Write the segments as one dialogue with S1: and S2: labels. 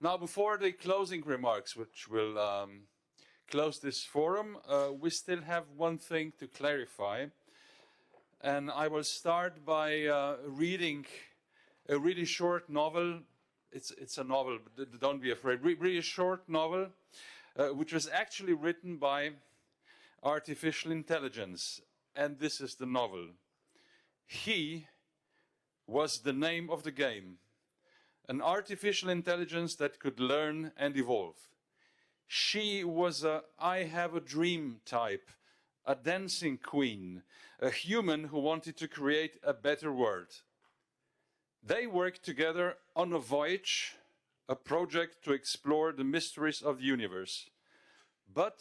S1: Now, before the closing remarks, which will close this forum, we still have one thing to clarify. And I will start by reading a really short novel. It's a novel, but don't be afraid. Really short novel, which was actually written by artificial intelligence. And this is the novel. He was the name of the game. An artificial intelligence that could learn and evolve. She was a I have a dream type, a dancing queen, a human who wanted to create a better world. They worked together on a voyage, a project to explore the mysteries of the universe. But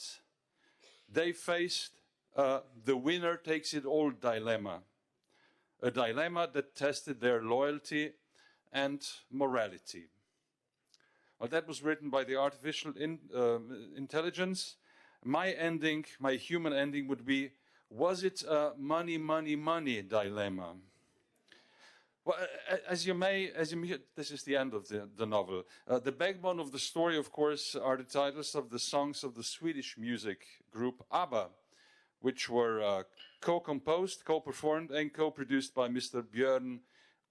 S1: they faced the winner takes it all dilemma, a dilemma that tested their loyalty and morality. Well, that was written by the artificial intelligence. My ending, my human ending would be, was it a money, money, money dilemma? Well, as you may, this is the end of the novel. The backbone of the story, of course, are the titles of the songs of the Swedish music group ABBA, which were co-composed, co-performed, and co-produced by Mr. Björn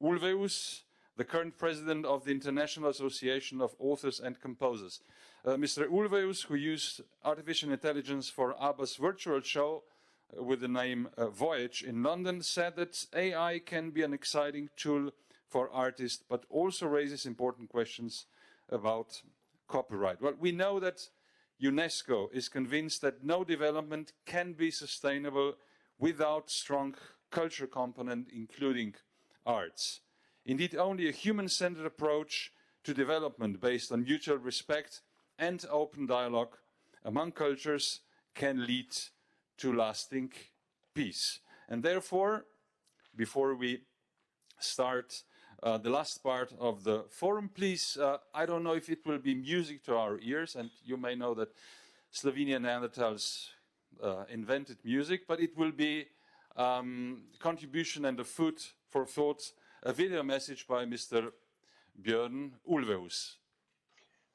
S1: Ulvaeus, the current president of the International Association of Authors and Composers. Mr. Ulvaeus, who used artificial intelligence for ABBA's virtual show with the name Voyage in London, said that AI can be an exciting tool for artists, but also raises important questions about copyright. Well, we know that UNESCO is convinced that no development can be sustainable without strong culture component, including arts. Indeed, only a human-centered approach to development based on mutual respect and open dialogue among cultures can lead to lasting peace. And therefore, before we start the last part of the forum, please, I don't know if it will be music to our ears, and you may know that Slovenian Neanderthals invented music, but it will be contribution and a food for thought, a video message by Mr. Björn Ulvaeus.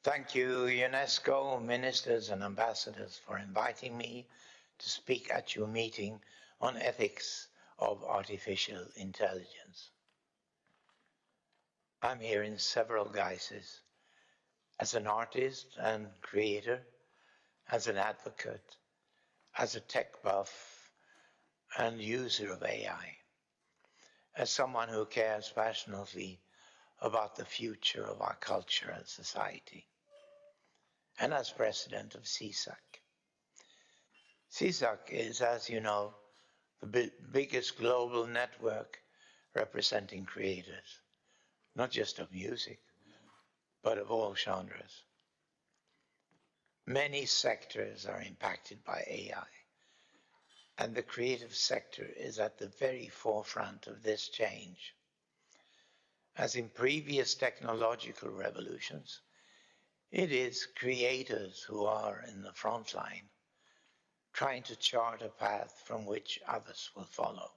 S2: Thank you, UNESCO, ministers and ambassadors, for inviting me to speak at your meeting on ethics of artificial intelligence. I'm here in several guises, as an artist and creator, as an advocate, as a tech buff and user of AI, as someone who cares passionately about the future of our culture and society, and as president of CSAC. CSAC is, as you know, the biggest global network representing creators, not just of music, but of all genres. Many sectors are impacted by AI, and the creative sector is at the very forefront of this change. As in previous technological revolutions, it is creators who are in the front line, trying to chart a path from which others will follow.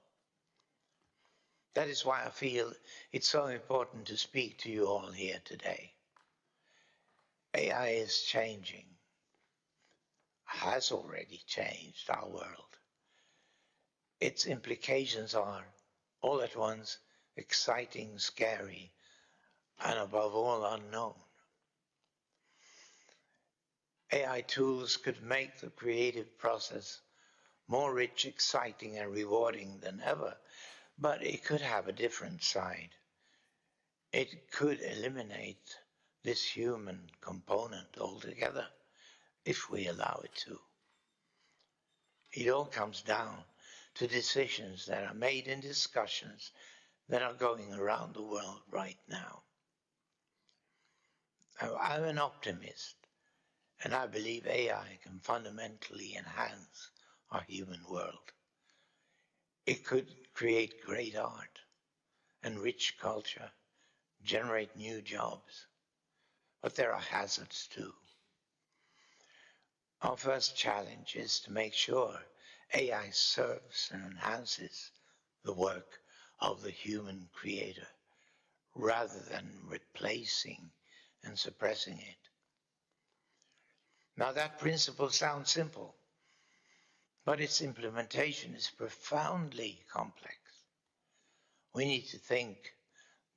S2: That is why I feel it's so important to speak to you all here today. AI is changing, has already changed our world. Its implications are, all at once, exciting, scary, and above all, unknown. AI tools could make the creative process more rich, exciting, and rewarding than ever, but it could have a different side. It could eliminate this human component altogether, if we allow it to. It all comes down to decisions that are made in discussions that are going around the world right now. I'm an optimist, and I believe AI can fundamentally enhance our human world. It could create great art and rich culture, generate new jobs, but there are hazards too. Our first challenge is to make sure AI serves and enhances the work of the human creator, rather than replacing and suppressing it. Now that principle sounds simple, but its implementation is profoundly complex. We need to think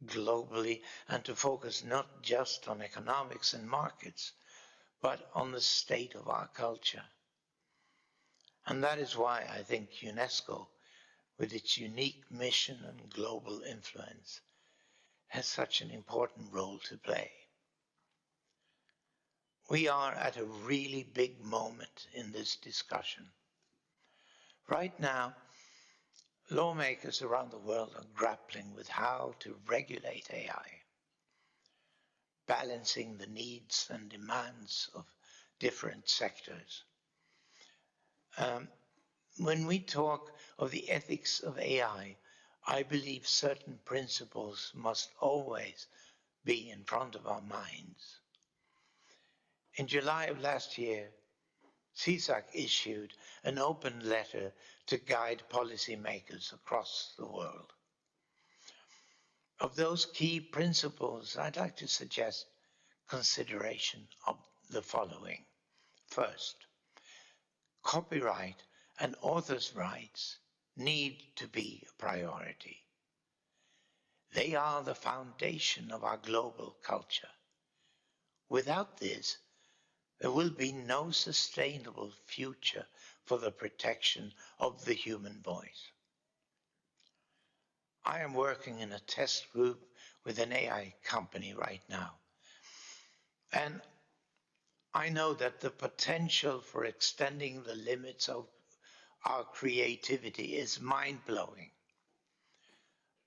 S2: globally and to focus not just on economics and markets, but on the state of our culture. And that is why I think UNESCO, with its unique mission and global influence, has such an important role to play. We are at a really big moment in this discussion. Right now, lawmakers around the world are grappling with how to regulate AI, balancing the needs and demands of different sectors. When we talk of the ethics of AI, I believe certain principles must always be in front of our minds. In July of last year, CSAC issued an open letter to guide policymakers across the world. Of those key principles, I'd like to suggest consideration of the following. First, copyright and authors' rights need to be a priority. They are the foundation of our global culture. Without this, there will be no sustainable future for the protection of the human voice. I am working in a test group with an AI company right now, and I know that the potential for extending the limits of our creativity is mind-blowing.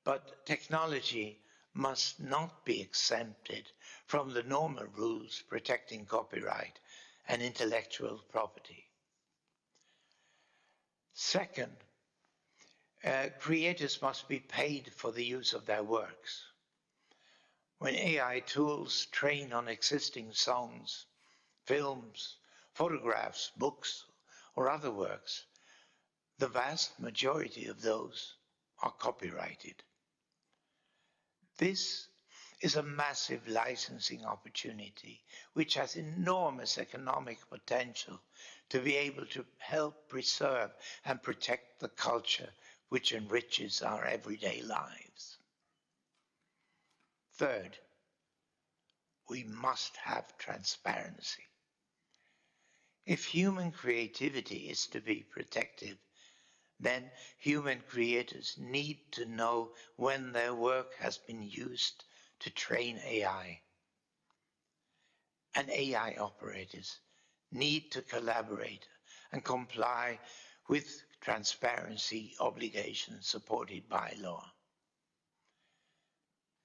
S2: But technology must not be exempted from the normal rules protecting copyright and intellectual property. Second, creators must be paid for the use of their works. When AI tools train on existing songs, films, photographs, books, or other works, the vast majority of those are copyrighted. This is a massive licensing opportunity which has enormous economic potential to be able to help preserve and protect the culture which enriches our everyday lives. Third, we must have transparency. If human creativity is to be protected, then human creators need to know when their work has been used to train AI. And AI operators need to collaborate and comply with transparency obligations supported by law.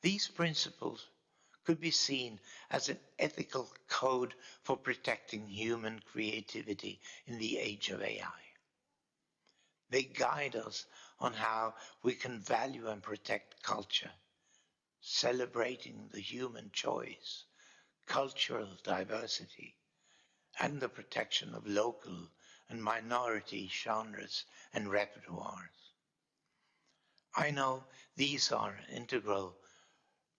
S2: These principles could be seen as an ethical code for protecting human creativity in the age of AI. They guide us on how we can value and protect culture, celebrating the human choice, cultural diversity, and the protection of local and minority genres and repertoires. I know these are integral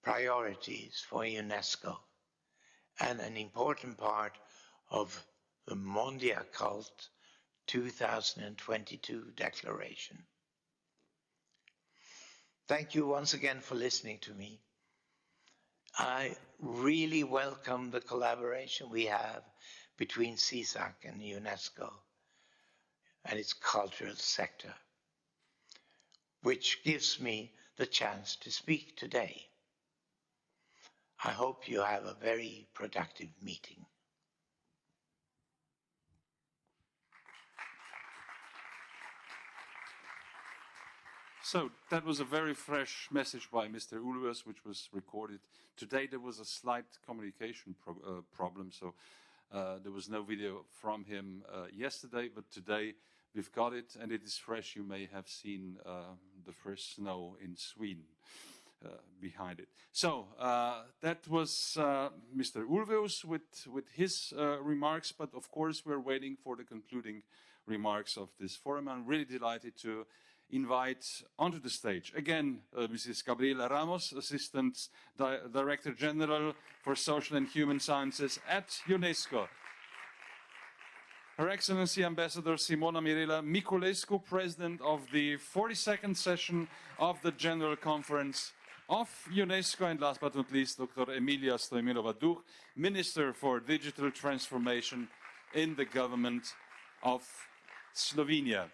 S2: priorities for UNESCO and an important part of the Mondia Cult 2022 declaration. Thank you once again for listening to me. I really welcome the collaboration we have between CSAC and UNESCO and its cultural sector, which gives me the chance to speak today. I hope you have a very productive meeting.
S1: So that was a very fresh message by Mr. Ulves, which was recorded. Today there was a slight communication problem, so there was no video from him yesterday, but today we've got it, and it is fresh. You may have seen the first snow in Sweden behind it. So that was Mr. Ulves with his remarks, but of course we're waiting for the concluding remarks of this forum. I'm really delighted to invite onto the stage again Mrs. Gabriela Ramos, Assistant Director General for Social and Human Sciences at UNESCO. Her Excellency Ambassador Simona-Mirela Miculescu, President of the 42nd session of the General Conference of UNESCO, and last but not least, Dr. Emilija Stojmenova, Minister for Digital Transformation in the government of Slovenia.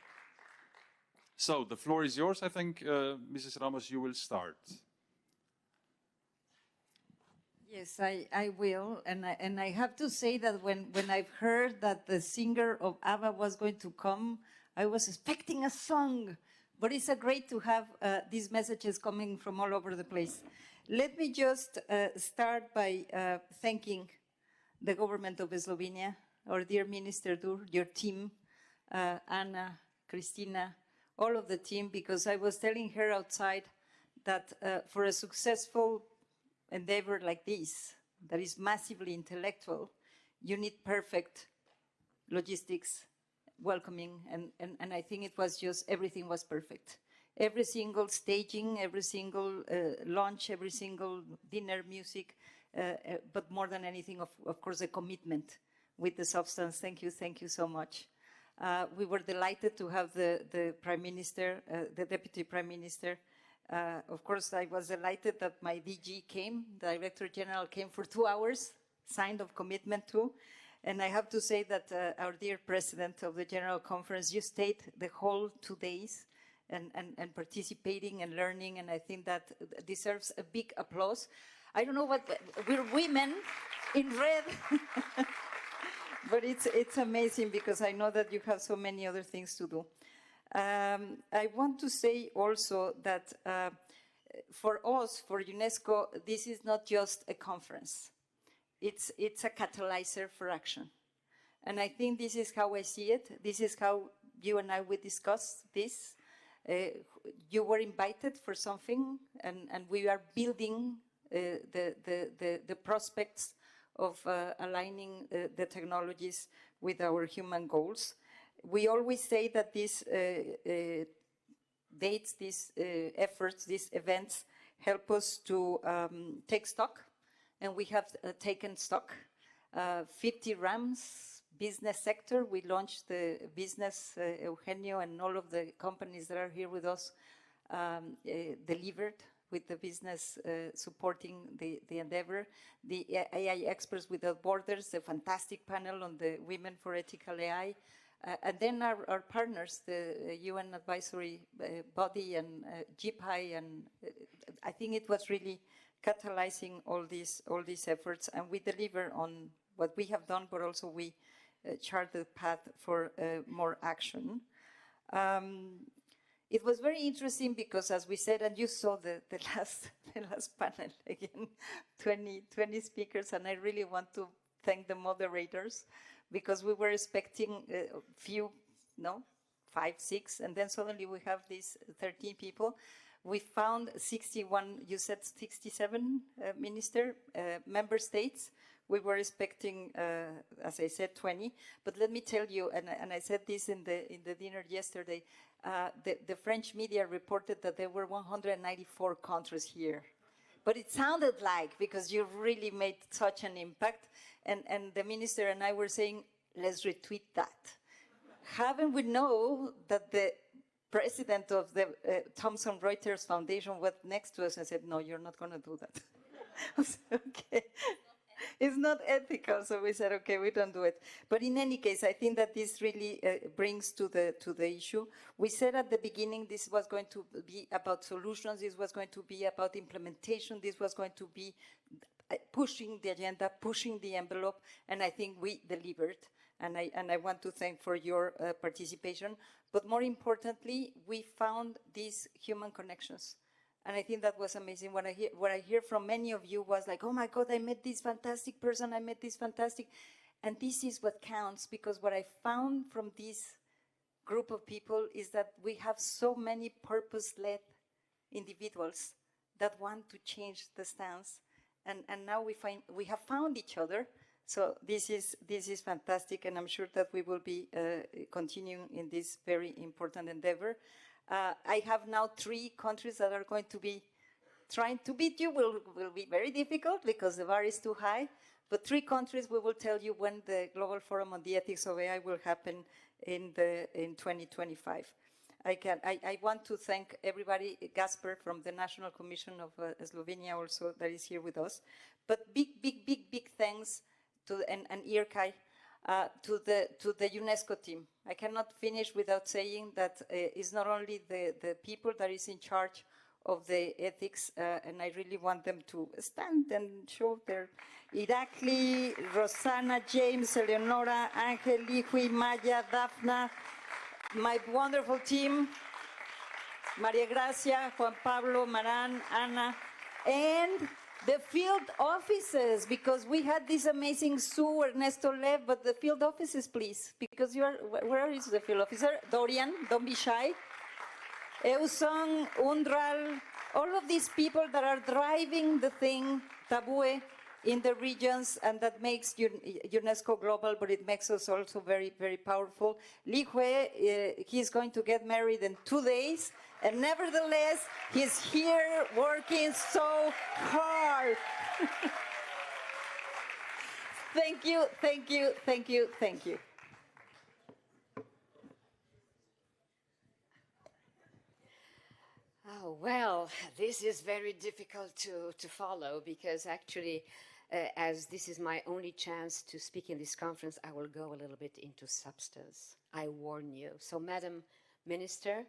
S1: So the floor is yours. I think, Mrs. Ramos, you will start.
S3: Yes, I will, and I have to say that when I've heard that the singer of ABBA was going to come, I was expecting a song, but it's great to have these messages coming from all over the place. Let me just start by thanking the government of Slovenia, our dear Minister Dur, your team, Anna, Christina, all of the team, because I was telling her outside that for a successful endeavor like this, that is massively intellectual, you need perfect logistics, welcoming, and I think it was just, everything was perfect. Every single staging, every single launch, every single dinner, music, but more than anything, of course, a commitment with the substance. Thank you so much. We were delighted to have the Prime Minister, the Deputy Prime Minister. Of course, I was delighted that my DG came, the Director General came for 2 hours, sign of commitment too. And I have to say that our dear President of the General Conference, you stayed the whole 2 days and participating and learning, and I think that deserves a big applause. I don't know what, we're women in red, but it's amazing because I know that you have so many other things to do. I want to say also that for us, for UNESCO, this is not just a conference. It's a catalyzer for action. And I think this is how I see it. This is how you and I will discuss this. You were invited for something, and we are building the prospects of aligning the technologies with our human goals. We always say that these dates, these efforts, these events help us to take stock, and we have taken stock. 50 Rams, business sector, we launched the business, Eugenio and all of the companies that are here with us delivered with the business supporting the endeavor. The AI Experts Without Borders, the fantastic panel on the Women for Ethical AI, and then our partners, the UN Advisory Body and GPI, and I think it was really catalyzing all these efforts, and we deliver on what we have done, but also we chart the path for more action. It was very interesting because, as we said, and you saw the last panel again, 20 speakers, and I really want to thank the moderators, because we were expecting a few, 5, 6, and then suddenly we have these 13 people. We found 61, you said 67, Minister, member states. We were expecting, as I said, 20. But let me tell you, and I said this in the dinner yesterday, the French media reported that there were 194 countries here. But it sounded like, because you really made such an impact, and the minister and I were saying, let's retweet that. Haven't we know that the president of the Thomson Reuters Foundation was next to us and said, no, you're not going to do that. I said, okay. It's not ethical, so we said, okay, we don't do it. But in any case, I think that this really brings to the issue. We said at the beginning this was going to be about solutions, this was going to be about implementation, this was going to be pushing the agenda, pushing the envelope, and I think we delivered. And I want to thank for your participation. But more importantly, we found these human connections. And I think that was amazing. What I hear from many of you was like, oh my God, I met this fantastic person, I met this fantastic. And this is what counts, because what I found from this group of people is that we have so many purpose-led individuals that want to change the stance. And now we have found each other, So this is fantastic, and I'm sure that we will be continuing in this very important endeavor. I have now 3 countries that are going to be trying to beat you. Will be very difficult because the bar is too high. But 3 countries, we will tell you when the Global Forum on the Ethics of AI will happen in 2025. I want to thank everybody, Gasper from the National Commission of Slovenia also that is here with us. But big thanks to and Irkai to the UNESCO team. I cannot finish without saying that it's not only the people that is in charge of the ethics, and I really want them to stand and show their Irakli, Rosanna, James, Eleonora, Angel, Lihui, Maya, Daphna, my wonderful team, Maria Gracia, Juan Pablo, Maran, Anna, and the field offices, because we had this amazing Sue, Ernesto Lev, but the field offices, please, because you are, where is the field officer? Dorian, don't be shy. Eusong, Undral, all of these people that are driving the thing, Tabue, in the regions, and that makes UNESCO global, but it makes us also very, very powerful. Li Hui, he's going to get married in 2 days, and nevertheless, he's here working so hard. Thank you, thank you, thank you, thank you.
S4: Oh, well, this is very difficult to follow because actually, as this is my only chance to speak in this conference, I will go a little bit into substance. I warn you. So, Madam Minister,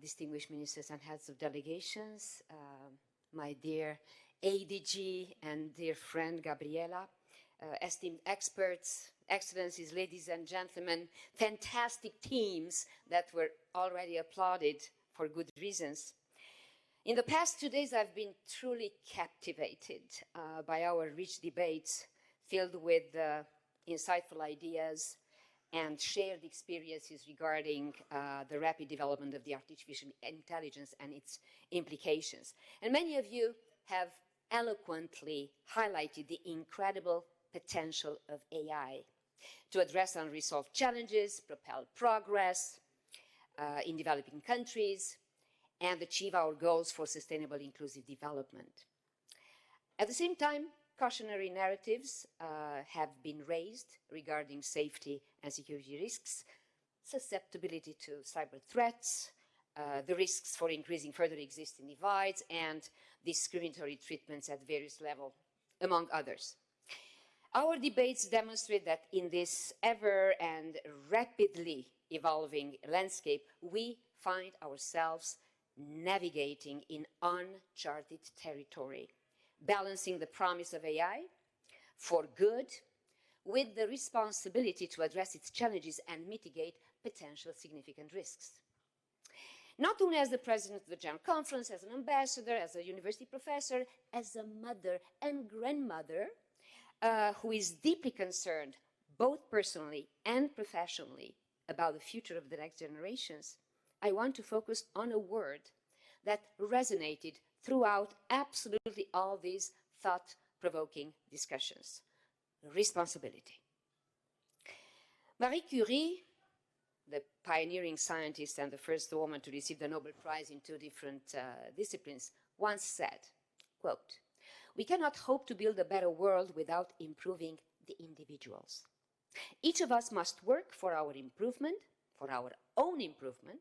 S4: distinguished ministers and heads of delegations, my dear ADG and dear friend Gabriela, esteemed experts, excellencies, ladies and gentlemen, fantastic teams that were already applauded for good reasons. In the past 2 days, I've been truly captivated by our rich debates filled with insightful ideas and shared experiences regarding the rapid development of the artificial intelligence and its implications. And many of you have eloquently highlighted the incredible potential of AI to address unresolved challenges, propel progress in developing countries, and achieve our goals for sustainable inclusive development. At the same time, cautionary narratives have been raised regarding safety and security risks, susceptibility to cyber threats, the risks for increasing further existing divides, and discriminatory treatments at various levels, among others. Our debates demonstrate that in this ever and rapidly evolving landscape, we find ourselves navigating in uncharted territory, balancing the promise of AI for good with the responsibility to address its challenges and mitigate potential significant risks. Not only as the president of the General Conference, as an ambassador, as a university professor, as a mother and grandmother who is deeply concerned, both personally and professionally, about the future of the next generations, I want to focus on a word that resonated throughout absolutely all these thought-provoking discussions: responsibility. Marie Curie, the pioneering scientist and the first woman to receive the Nobel Prize in 2 different disciplines, once said, quote, "We cannot hope to build a better world without improving the individuals. Each of us must work for our improvement, for our own improvement,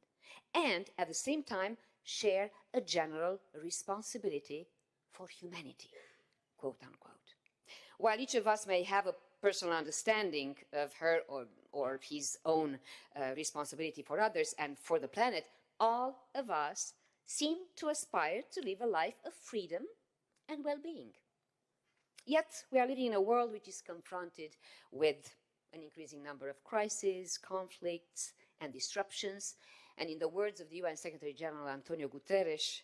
S4: and at the same time share a general responsibility for humanity," quote unquote. While each of us may have a personal understanding of her or his own responsibility for others and for the planet, all of us seem to aspire to live a life of freedom and well-being. Yet we are living in a world which is confronted with an increasing number of crises, conflicts, and disruptions. And in the words of the UN Secretary General Antonio Guterres,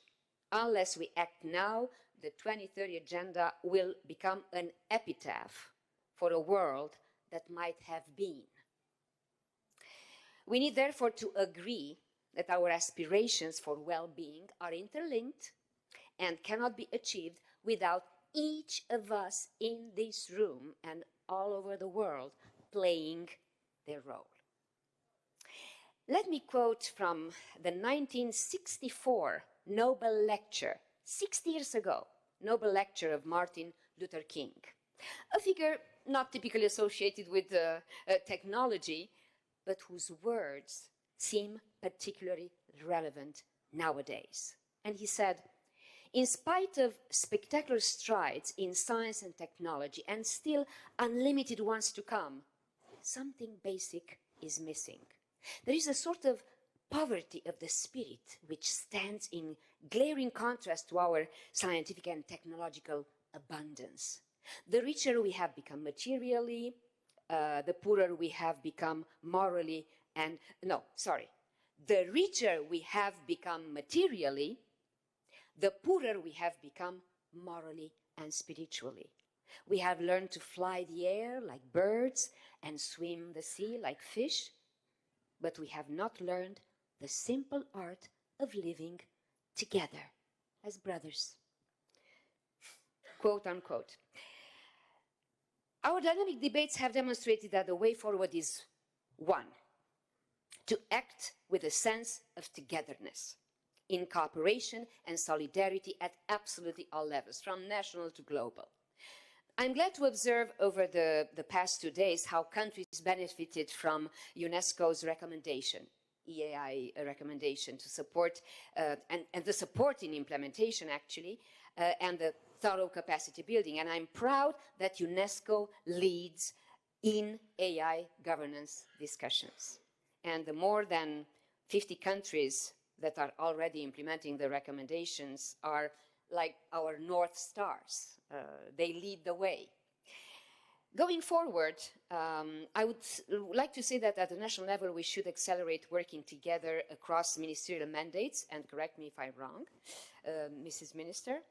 S4: unless we act now, the 2030 Agenda will become an epitaph for a world that might have been. We need therefore to agree that our aspirations for well-being are interlinked and cannot be achieved without each of us in this room and all over the world playing their role. Let me quote from the 1964 Nobel lecture, 60 years ago, Nobel lecture of Martin Luther King, a figure not typically associated with technology, but whose words seem particularly relevant nowadays. And he said, in spite of spectacular strides in science and technology, and still unlimited ones to come, something basic is missing. There is a sort of poverty of the spirit which stands in glaring contrast to our scientific and technological abundance. The richer we have become materially, the poorer we have become morally and, the richer we have become materially, the poorer we have become morally and spiritually. We have learned to fly the air like birds and swim the sea like fish, but we have not learned the simple art of living together as brothers. Quote unquote. Our dynamic debates have demonstrated that the way forward is one, to act with a sense of togetherness, in cooperation and solidarity at absolutely all levels, from national to global. I'm glad to observe over the past 2 days how countries benefited from UNESCO's recommendation, EAI recommendation to support, and the support in implementation actually, and the thorough capacity building. And I'm proud that UNESCO leads in AI governance discussions. And the more than 50 countries that are already implementing the recommendations are like our North Stars. They lead the way. Going forward, I would like to say that at the national level, we should accelerate working together across ministerial mandates, and correct me if I'm wrong, Mrs. Minister,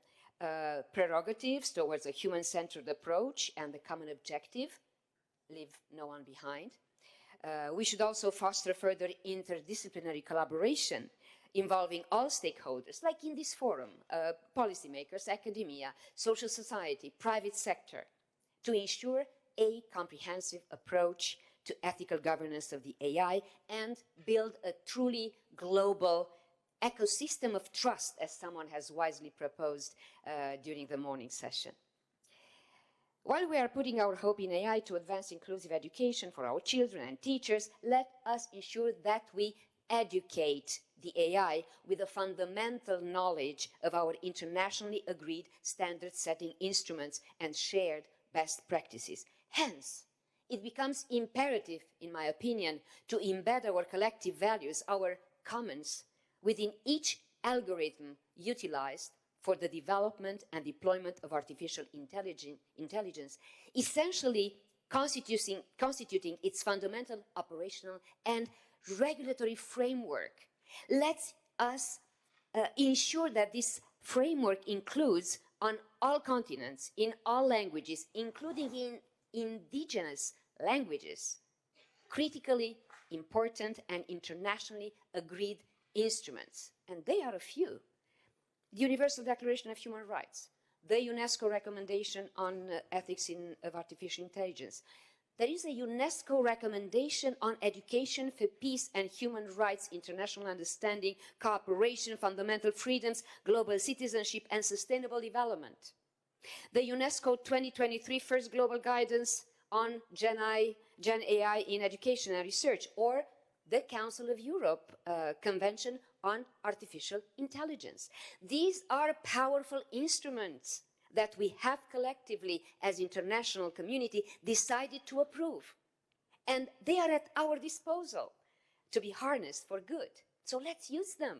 S4: prerogatives towards a human-centered approach and the common objective, leave no one behind. We should also foster further interdisciplinary collaboration involving all stakeholders, like in this forum, policymakers, academia, social society, private sector, to ensure a comprehensive approach to ethical governance of the AI and build a truly global ecosystem of trust, as someone has wisely proposed during the morning session. While we are putting our hope in AI to advance inclusive education for our children and teachers, let us ensure that we educate the AI with a fundamental knowledge of our internationally agreed standard-setting instruments and shared best practices. Hence, it becomes imperative, in my opinion, to embed our collective values, our commons, within each algorithm utilized for the development and deployment of artificial intelligence, essentially constituting its fundamental operational and regulatory framework. Let us ensure that this framework includes on all continents, in all languages, including in indigenous languages, critically important and internationally agreed instruments. And they are a few. The Universal Declaration of Human Rights, the UNESCO recommendation on ethics of artificial intelligence. There is a UNESCO recommendation on education for peace and human rights, international understanding, cooperation, fundamental freedoms, global citizenship, and sustainable development. The UNESCO 2023 First Global Guidance on Gen AI in Education and Research, or the Council of Europe Convention on Artificial Intelligence. These are powerful instruments that we have collectively as international community decided to approve. And they are at our disposal to be harnessed for good. So let's use them.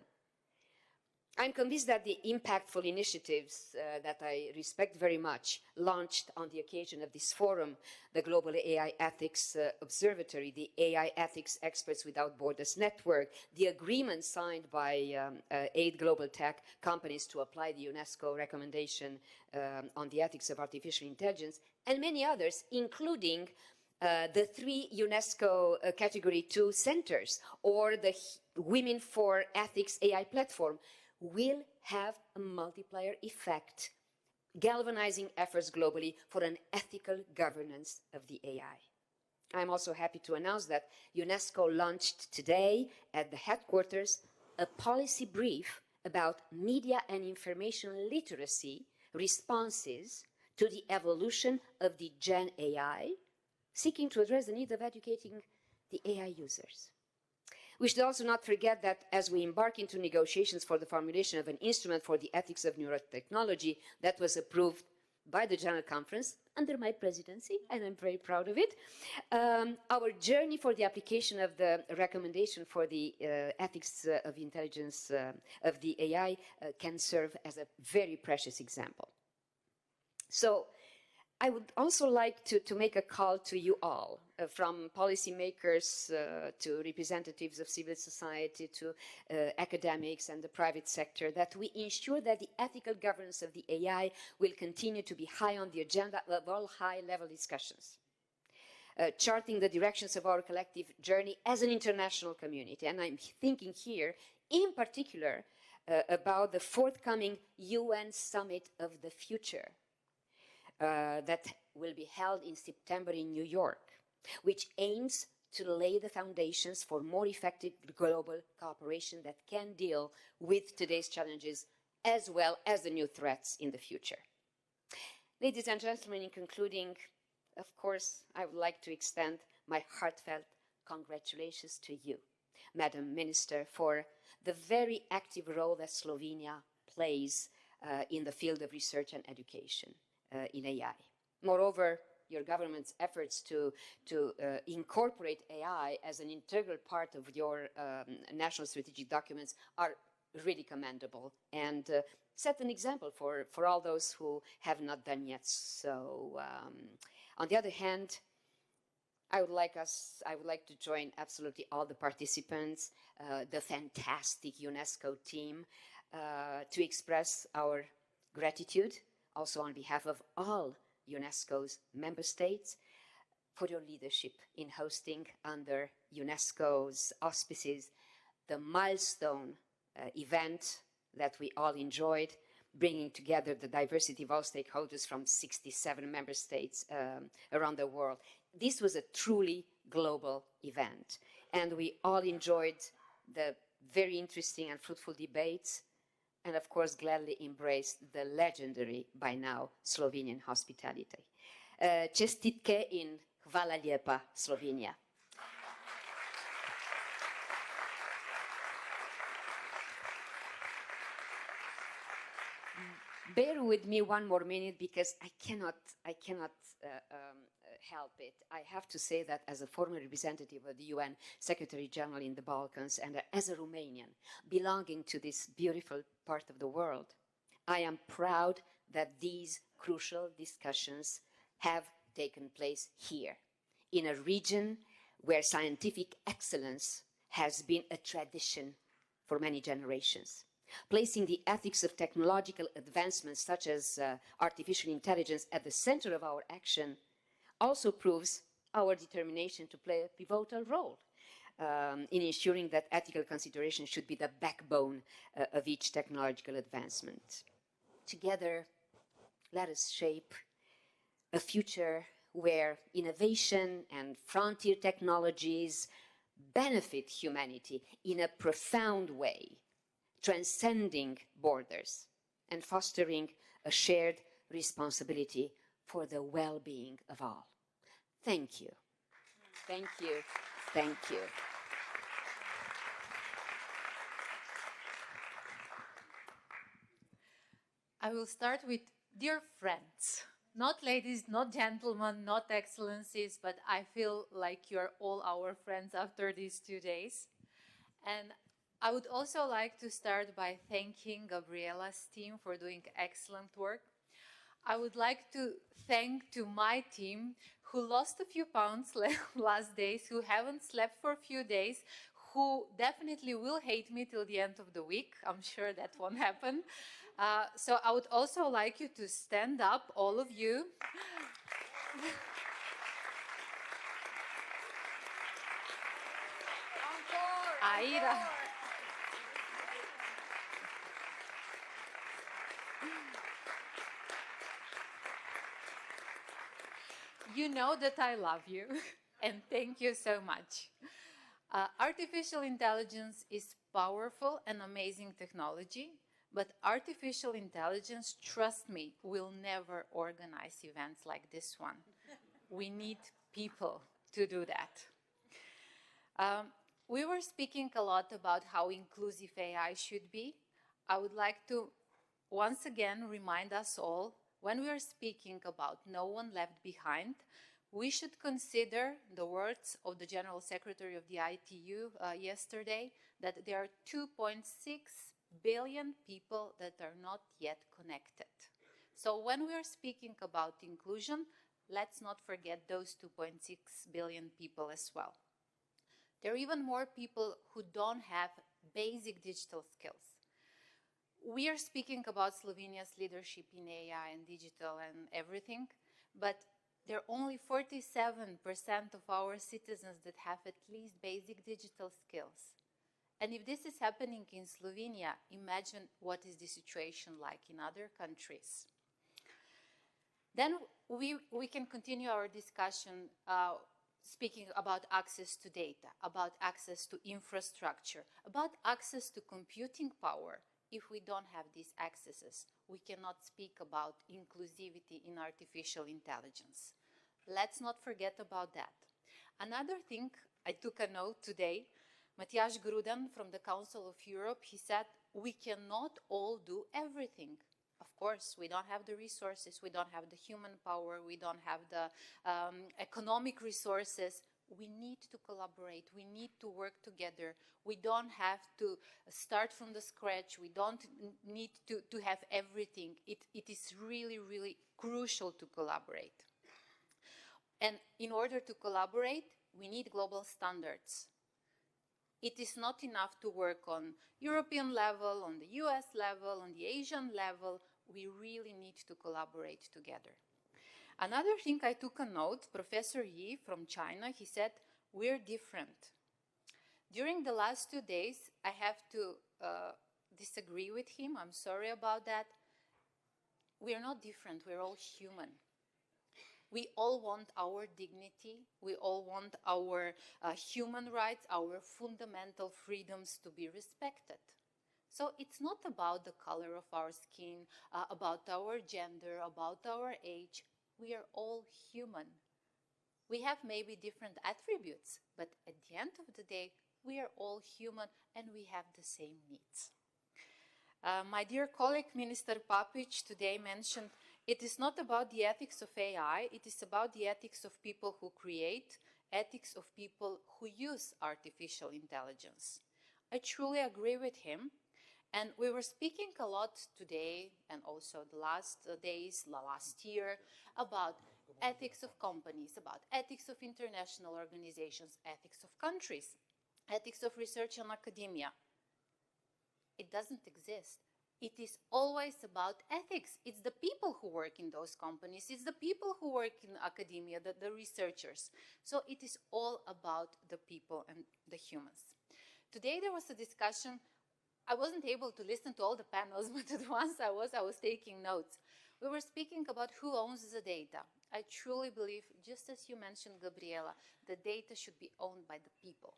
S4: I'm convinced that the impactful initiatives that I respect very much, launched on the occasion of this forum, the Global AI Ethics Observatory, the AI Ethics Experts Without Borders Network, the agreement signed by 8 global tech companies to apply the UNESCO recommendation on the ethics of artificial intelligence, and many others, including the 3 UNESCO Category 2 centers, or the Women for Ethics AI platform, will have a multiplier effect galvanizing efforts globally for an ethical governance of the AI. I'm also happy to announce that UNESCO launched today at the headquarters a policy brief about media and information literacy responses to the evolution of the Gen AI, seeking to address the need of educating the AI users. We should also not forget that as we embark into negotiations for the formulation of an instrument for the ethics of neurotechnology that was approved by the General Conference under my presidency, and I'm very proud of it, our journey for the application of the recommendation for the ethics of intelligence of the AI can serve as a very precious example. So I would also like to make a call to you all, from policymakers to representatives of civil society to academics and the private sector, that we ensure that the ethical governance of the AI will continue to be high on the agenda of all high-level discussions, charting the directions of our collective journey as an international community. And I'm thinking here, in particular, about the forthcoming UN Summit of the Future, that will be held in September in New York, which aims to lay the foundations for more effective global cooperation that can deal with today's challenges as well as the new threats in the future. Ladies and gentlemen, in concluding, of course, I would like to extend my heartfelt congratulations to you, Madam Minister, for the very active role that Slovenia plays in the field of research and education in AI. Moreover, your government's efforts to incorporate AI as an integral part of your national strategic documents are really commendable and set an example for all those who have not done yet so. On the other hand, I would like to join absolutely all the participants, the fantastic UNESCO team, to express our gratitude, also on behalf of all UNESCO's member states, for your leadership in hosting under UNESCO's auspices the milestone event that we all enjoyed, bringing together the diversity of all stakeholders from 67 member states around the world. This was a truly global event, and we all enjoyed the very interesting and fruitful debates, and of course gladly embraced the legendary, by now, Slovenian hospitality. Čestitke in hvala lijepa, Slovenia. Bear with me one more minute, because I cannot help it. I have to say that as a former representative of the UN Secretary General in the Balkans and as a Romanian belonging to this beautiful part of the world, I am proud that these crucial discussions have taken place here, in a region where scientific excellence has been a tradition for many generations. Placing the ethics of technological advancements such as artificial intelligence at the center of our action also proves our determination to play a pivotal role in ensuring that ethical consideration should be the backbone of each technological advancement. Together, let us shape a future where innovation and frontier technologies benefit humanity in a profound way, transcending borders and fostering a shared responsibility for the well-being of all. Thank you. Thank you. Thank you.
S5: I will start with dear friends. Not ladies, not gentlemen, not excellencies, but I feel like you're all our friends after these 2 days. And I would also like to start by thanking Gabriela's team for doing excellent work. I would like to thank to my team who lost a few pounds last days, who haven't slept for a few days, who definitely will hate me till the end of the week. I'm sure that won't happen. So I would also like you to stand up, all of you. Aira. You know that I love you, and thank you so much. Artificial intelligence is powerful and amazing technology, but artificial intelligence, trust me, will never organize events like this one. We need people to do that. We were speaking a lot about how inclusive AI should be. I would like to once again remind us all, when we are speaking about no one left behind, we should consider the words of the General Secretary of the ITU yesterday, that there are 2.6 billion people that are not yet connected. So when we are speaking about inclusion, let's not forget those 2.6 billion people as well. There are even more people who don't have basic digital skills. We are speaking about Slovenia's leadership in AI and digital and everything, but there are only 47% of our citizens that have at least basic digital skills. And if this is happening in Slovenia, imagine what is the situation like in other countries. Then we can continue our discussion speaking about access to data, about access to infrastructure, about access to computing power. If we don't have these accesses, we cannot speak about inclusivity in artificial intelligence. Let's not forget about that. Another thing, I took a note today, Matjaž Gruden from the Council of Europe, he said, we cannot all do everything. Of course, we don't have the resources, we don't have the human power, we don't have the economic resources. We need to collaborate, we need to work together. We don't have to start from the scratch, we don't need to have everything. It is really, really crucial to collaborate. And in order to collaborate, we need global standards. It is not enough to work on European level, on the US level, on the Asian level. We really need to collaborate together. Another thing I took a note, Professor Yi from China, he said, we're different. During the last 2 days, I have to disagree with him. I'm sorry about that. We're not different, we're all human. We all want our dignity, we all want our human rights, our fundamental freedoms to be respected. So it's not about the color of our skin, about our gender, about our age. We are all human. We have maybe different attributes, but at the end of the day, we are all human and we have the same needs. My dear colleague, Minister Papic, today mentioned it is not about the ethics of AI, it is about the ethics of people who create, ethics of people who use artificial intelligence. I truly agree with him. And we were speaking a lot today and also the last days, the last year, about ethics of companies, about ethics of international organizations, ethics of countries, ethics of research and academia. It doesn't exist. It is always about ethics. It's the people who work in those companies. It's the people who work in academia, the researchers. So it is all about the people and the humans. Today there was a discussion. I wasn't able to listen to all the panels, but at once I was taking notes. We were speaking about who owns the data. I truly believe, just as you mentioned, Gabriela, the data should be owned by the people.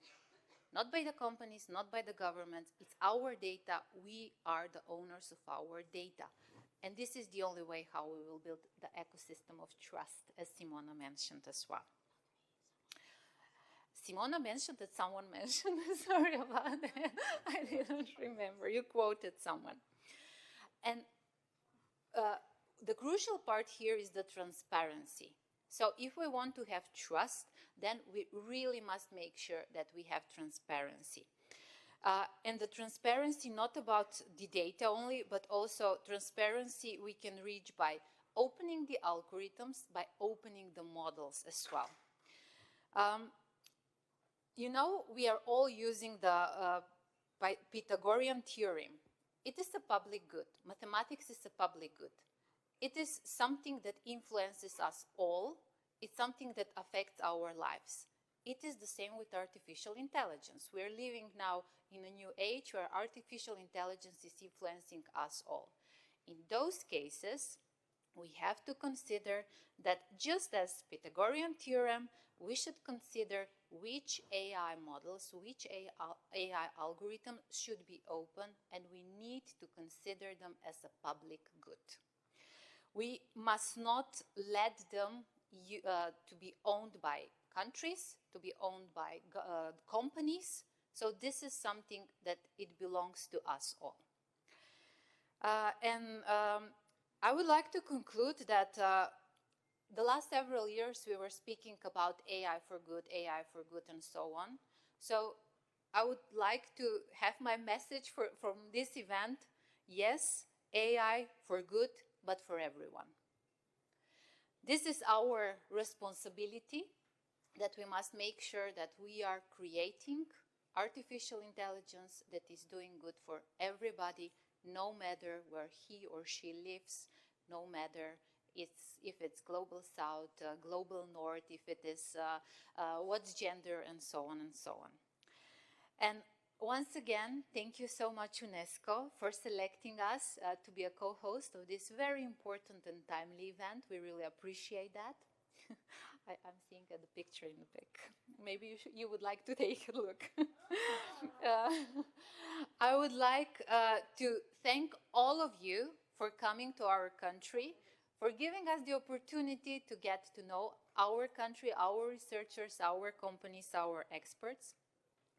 S5: Not by the companies, not by the governments. It's our data. We are the owners of our data. And this is the only way how we will build the ecosystem of trust, as Simona mentioned as well. Simona mentioned that someone mentioned, sorry about that, I didn't remember, you quoted someone. And the crucial part here is the transparency. So if we want to have trust, then we really must make sure that we have transparency. And the transparency not about the data only, but also transparency we can reach by opening the algorithms, by opening the models as well. You know, we are all using the Pythagorean theorem. It is a public good. Mathematics is a public good. It is something that influences us all. It's something that affects our lives. It is the same with artificial intelligence. We are living now in a new age where artificial intelligence is influencing us all. In those cases, we have to consider that just as Pythagorean theorem, we should consider which AI models, which AI algorithm should be open, and we need to consider them as a public good. We must not let them to be owned by countries, to be owned by companies. So this is something that it belongs to us all. I would like to conclude that the last several years we were speaking about AI for good, and so on. So I would like to have my message from this event. Yes, AI for good, but for everyone. This is our responsibility, that we must make sure that we are creating artificial intelligence that is doing good for everybody, no matter where he or she lives, no matter if it's global south, global north, if it is what's gender, and so on and so on. And once again, thank you so much, UNESCO, for selecting us to be a co-host of this very important and timely event. We really appreciate that. I'm seeing the picture in the pic. Maybe you would like to take a look. I would like to thank all of you for coming to our country, for giving us the opportunity to get to know our country, our researchers, our companies, our experts,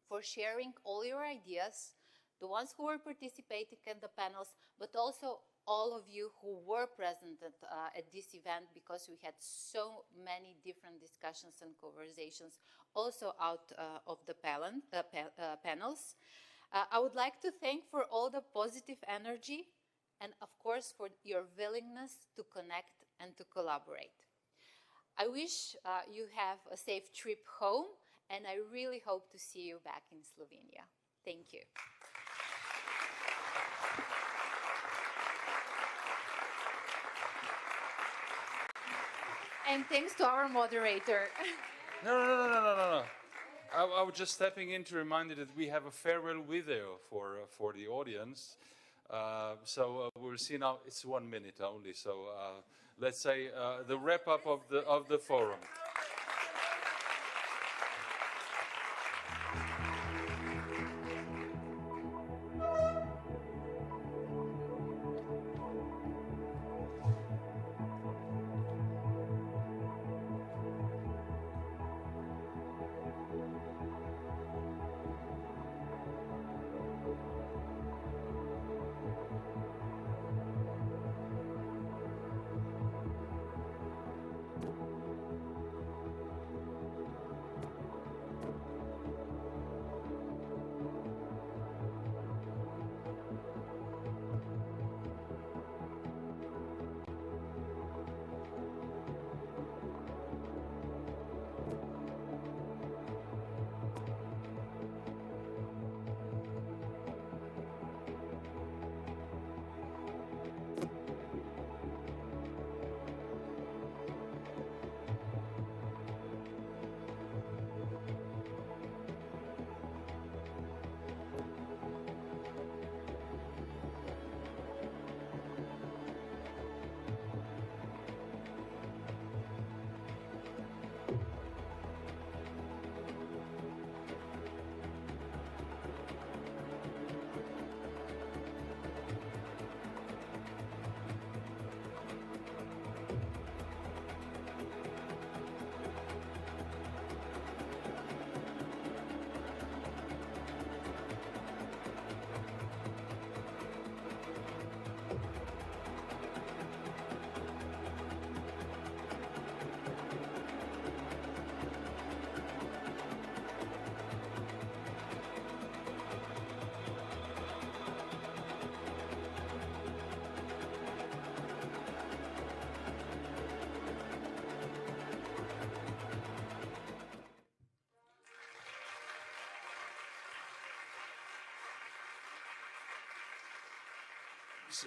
S5: for sharing all your ideas, the ones who were participating in the panels, but also all of you who were present at this event, because we had so many different discussions and conversations also out of the panels. I would like to thank for all the positive energy and, of course, for your willingness to connect and to collaborate. I wish you have a safe trip home, and I really hope to see you back in Slovenia. Thank you. And thanks to our moderator.
S1: No. I was just stepping in to remind you that we have a farewell video for the audience. We'll see now. It's 1 minute only. So let's say the wrap up of the forum.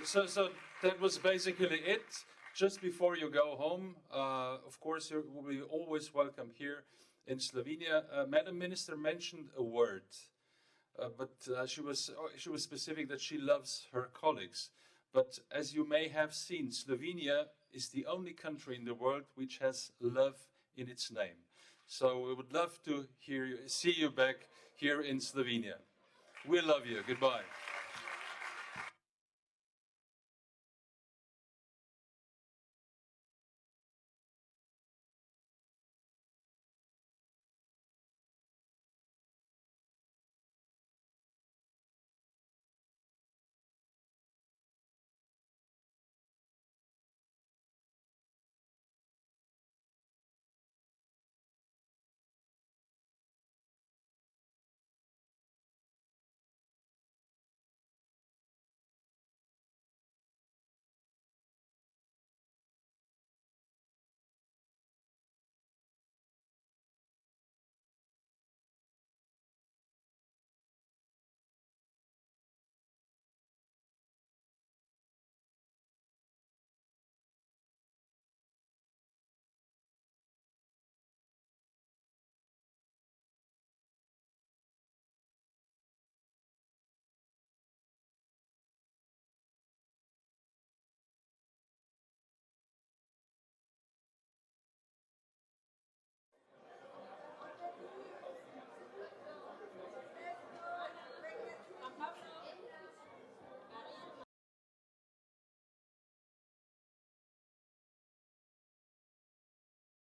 S1: So that was basically it. Just before you go home, of course, you will be always welcome here in Slovenia. Madam Minister mentioned a word, but she was specific that she loves her colleagues. But as you may have seen, Slovenia is the only country in the world which has love in its name. So we would love to see you back here in Slovenia. We love you. Goodbye.